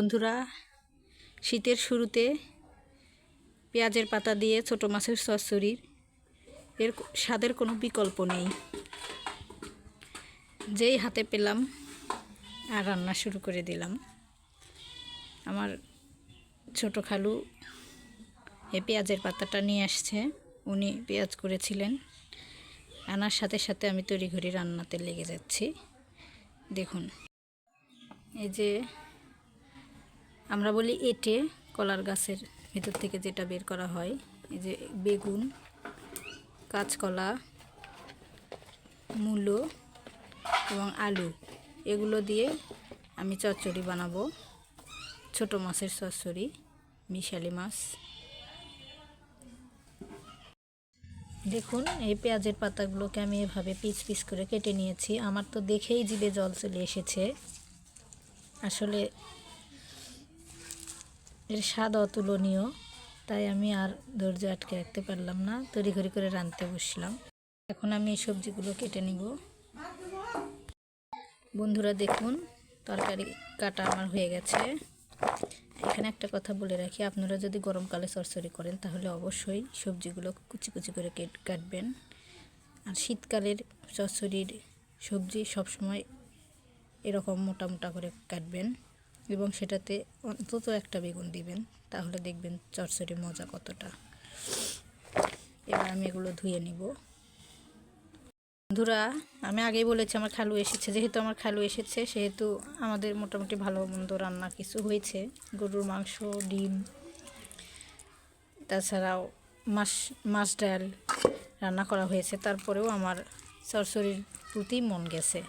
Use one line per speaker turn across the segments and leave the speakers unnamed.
বন্ধুরা, শীতের শুরুতে পেঁয়াজের পাতা দিয়ে ছোট মাছের চচ্চড়ির এর স্বাদের কোনো বিকল্প নেই। যেই হাতে পেলাম আর রান্না শুরু করে দিলাম। আমার ছোট খালু এই পেঁয়াজের পাতাটা নিয়ে আসছে, উনি পেঁয়াজ করেছিলেন, আনার সাথে সাথে আমি তড়িঘড়ি রান্নাতে লেগে যাচ্ছি। দেখুন, এই যে আমরা বলি এঁটে, কলার গাছের ভিতর থেকে যেটা বের করা হয়, এই যে বেগুন, কাঁচকলা, মূলো এবং আলু, এগুলো দিয়ে আমি চচ্চড়ি বানাবো। ছোট মাছের চচ্চড়ি, মিশালি মাছ। দেখুন, এই পেঁয়াজের পাতাগুলোকে আমি এভাবে পিস পিস করে কেটে নিয়েছি। আমার তো দেখেই জিভে জল চলে এসেছে। আসলে এর স্বাদ অতুলনীয়, তাই আমি আর ধৈর্য আটকে রাখতে পারলাম না, তড়িঘড়ি করে রাঁধতে বসলাম। এখন আমি এই সবজিগুলো কেটে নিব। বন্ধুরা দেখুন, তরকারি কাটা আমার হয়ে গেছে। এখানে একটা কথা বলে রাখি, আপনারা যদি গরমকালে চচ্চড়ি করেন তাহলে অবশ্যই সবজিগুলো কুচি কুচি করে কাটবেন। আর শীতকালের চচ্চড়ির সবজি সবসময় এরকম মোটা মোটা করে কাটবেন এবং সেটাতে অন্তত একটা বেগুন দিবেন, তাহলে দেখবেন চচ্চড়ির মজা কতটা। এবার আমি এগুলো ধুয়ে নিব। বন্ধুরা, আমি আগেই বলেছি আমার খালু এসেছে। যেহেতু আমার খালু এসেছে সেহেতু আমাদের মোটামুটি ভালো মন্দ রান্না কিছু হয়েছে। গরুর মাংস, ডিম, তাছাড়াও মাছ ডাল রান্না করা হয়েছে। তারপরেও আমার চচ্চড়ির প্রতি মন গেছে,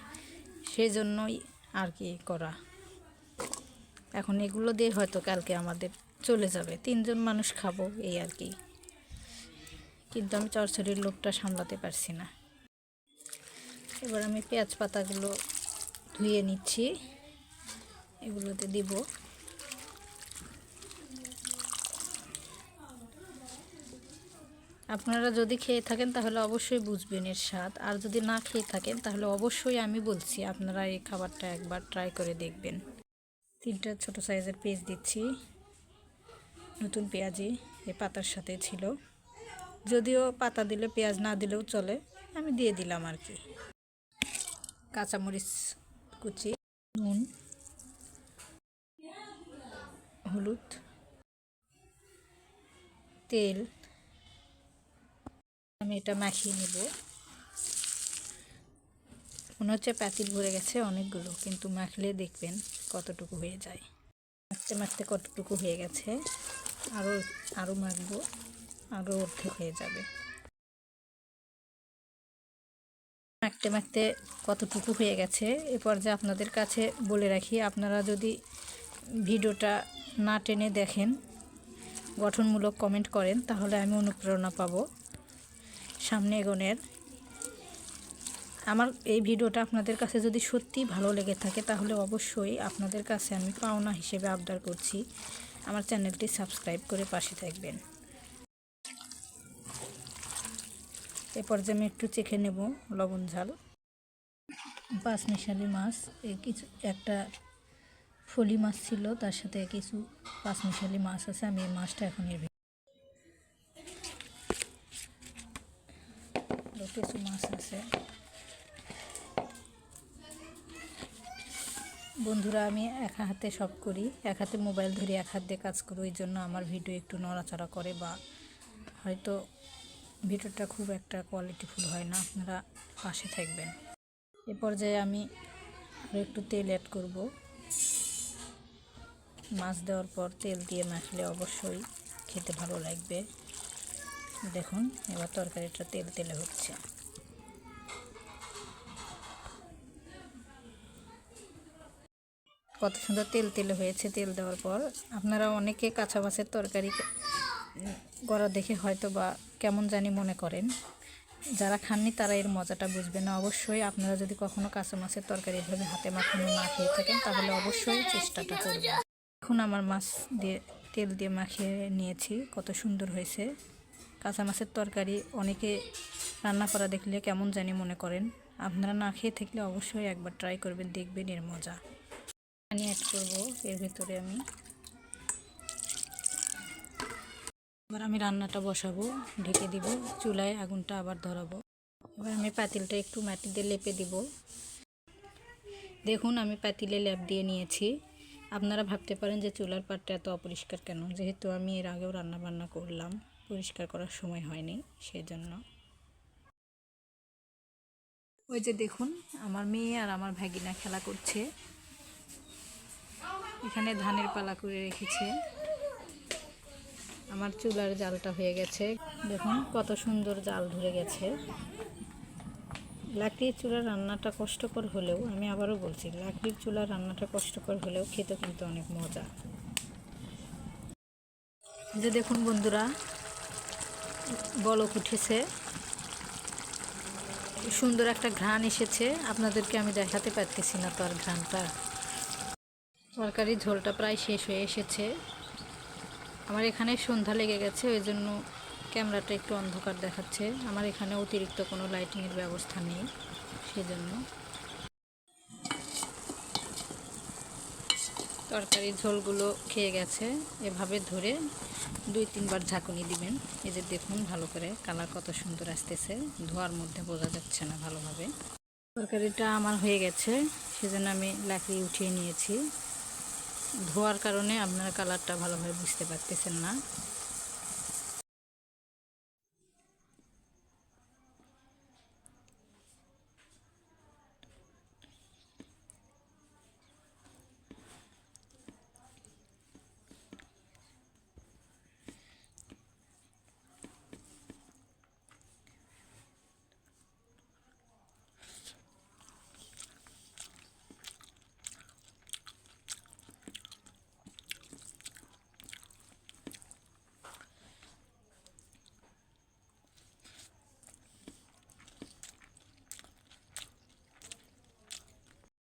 সেই জন্যই আর কি করা। এখন এগুলো দিয়ে হয়তো কালকে আমাদের চলে যাবে, 3 জন মানুষ খাবো এই আর কি। কিন্তু আমি চচ্চড়ির লোভটা সামলাতে পারছি না। এবার আমি পেঁয়াজ পাতাগুলো ধুয়ে নিচ্ছি, এগুলোতে দিব। আপনারা যদি খেয়ে থাকেন তাহলে অবশ্যই বুঝবেন এর স্বাদ, আর যদি না খেয়ে থাকেন তাহলে অবশ্যই আমি বলছি আপনারা এই খাবারটা একবার ট্রাই করে দেখবেন। 3টা ছোট সাইজের পেঁয়াজ দিচ্ছি। নতুন পেঁয়াজি এই পাতার সাথে ছিল, যদিও পাতা দিলে পেঁয়াজ না দিলেও চলে, আমি দিয়ে দিলাম আর কি। কাঁচামরিচ কুচি, নুন, হলুদ, তেল, আমি এটা মাখিয়ে নেব। মনে হচ্ছে পাতিল ভরে গেছে অনেকগুলো, কিন্তু মাখলে দেখবেন কতটুকু হয়ে যায়। মাখতে মাখতে কতটুকু হয়ে গেছে, আরও মাখবো, আরও অর্ধেক হয়ে যাবে। মাখতে মাখতে কতটুকু হয়ে গেছে, এ পর্যায়ে আপনাদের কাছে বলে রাখি, আপনারা যদি ভিডিওটা না টেনে দেখেন, গঠনমূলক কমেন্ট করেন, তাহলে আমি অনুপ্রেরণা পাবো সামনে এগোনের। আমার এই ভিডিওটা আপনাদের কাছে যদি সত্যিই ভালো লেগে থাকে তাহলে অবশ্যই আপনাদের কাছে আমি পাওনা হিসেবে আবদার করছি, আমার চ্যানেলটি সাবস্ক্রাইব করে পাশে থাকবেন। এ পর্যায়ে আমি একটু চেখে নেব লবণ ঝাল। 5 মিশালি মাছ, কিছু একটা ফলি মাছ ছিল, তার সাথে কিছু 5 মিশালি মাছ আছে। আমি এই মাছটা এখন এর কিছু মাছ আছে। বন্ধুরা, আমি এক হাতে সব করি, এক হাতে মোবাইল ধরে এক হাত দিয়ে কাজ করি, ওই জন্য আমার ভিডিও একটু নড়াচড়া করে বা হয়তো ভিডিওটা খুব একটা কোয়ালিটিফুল হয় না, আপনারা পাশে থাকবেন। এ পর্যায়ে আমি আরও একটু তেল অ্যাড করব। মাছ দেওয়ার পর তেল দিয়ে মাখলে অবশ্যই খেতে ভালো লাগবে। দেখুন, এবার তরকারিটা তেল তেলে হচ্ছে। কত সুন্দর তেল তেলে হয়েছে তেল দেওয়ার পর। আপনারা অনেকে কাঁচা মাছের তরকারি করা দেখে হয়তো বা কেমন জানি মনে করেন, যারা খাননি তারা এর মজাটা বুঝবে না। অবশ্যই আপনারা যদি কখনো কাঁচা মাছের তরকারি এভাবে হাতে মাখানো না খেয়ে থাকেন তাহলে অবশ্যই চেষ্টাটা করবেন। এখন আমার মাছ দিয়ে তেল দিয়ে মাখিয়ে নিয়েছি, কত সুন্দর হয়েছে। কাঁচা মাছের তরকারি অনেকে রান্না করা দেখলে কেমন জানি মনে করেন, আপনারা না খেয়ে থাকলে অবশ্যই একবার ট্রাই করবেন, দেখবেন এর মজা। পানি অ্যাড করবো এর ভিতরে আমি। এবার আমি রান্নাটা বসাবো, ঢেকে দিব, চুলায় আগুনটা আবার ধরাবো। এবার আমি পাতিলটা একটু মাটি দিয়ে লেপে দিব। দেখুন আমি পাতিলে লেপ দিয়ে নিয়েছি। আপনারা ভাবতে পারেন যে চুলার পাটটা এত অপরিষ্কার কেন, যেহেতু আমি এর আগেও রান্না বান্না করলাম, পরিষ্কার করার সময় হয়নি সেজন্য। ওই যে দেখুন আমার মেয়ে আর আমার ভাগিনা খেলা করছে। এখানে ধানের পালা করে রেখেছে। আমার চুলার জালটা হয়ে গেছে, দেখুন কত সুন্দর জাল ধরে গেছে। লাকড়ির চুলার রান্নাটা কষ্টকর হলেও, আমি আবারও বলছি, লাকড়ির চুলার রান্নাটা কষ্টকর হলেও খেতে কিন্তু অনেক মজা। যে দেখুন বন্ধুরা, বলক উঠেছে, সুন্দর একটা ঘ্রাণ এসেছে। আপনাদেরকে আমি দেখাতে পারতেছি না তো আর ঘ্রাণটা। তরকারির ঝোলটা প্রায় শেষ হয়ে এসেছে। আমার এখানে সন্ধ্যা লেগে গেছে, ওই জন্য ক্যামেরাটা একটু অন্ধকার দেখাচ্ছে। আমার এখানে অতিরিক্ত কোনো লাইটিংয়ের ব্যবস্থা নেই, সেজন্য। তরকারির ঝোলগুলো খেয়ে গেছে, এভাবে ধরে 2-3 বার ঝাঁকুনি দিবেন। এই যে দেখুন ভালো করে কালার কত সুন্দর আসতেছে, ধোয়ার মধ্যে বোঝা যাচ্ছে না ভালোভাবে। তরকারিটা আমার হয়ে গেছে, সেজন্য আমি লাকড়ি উঠিয়ে নিয়েছি। ধোয়ার কারণে আপনারা কালারটা ভালোভাবে বুঝতে পারতেছেন না।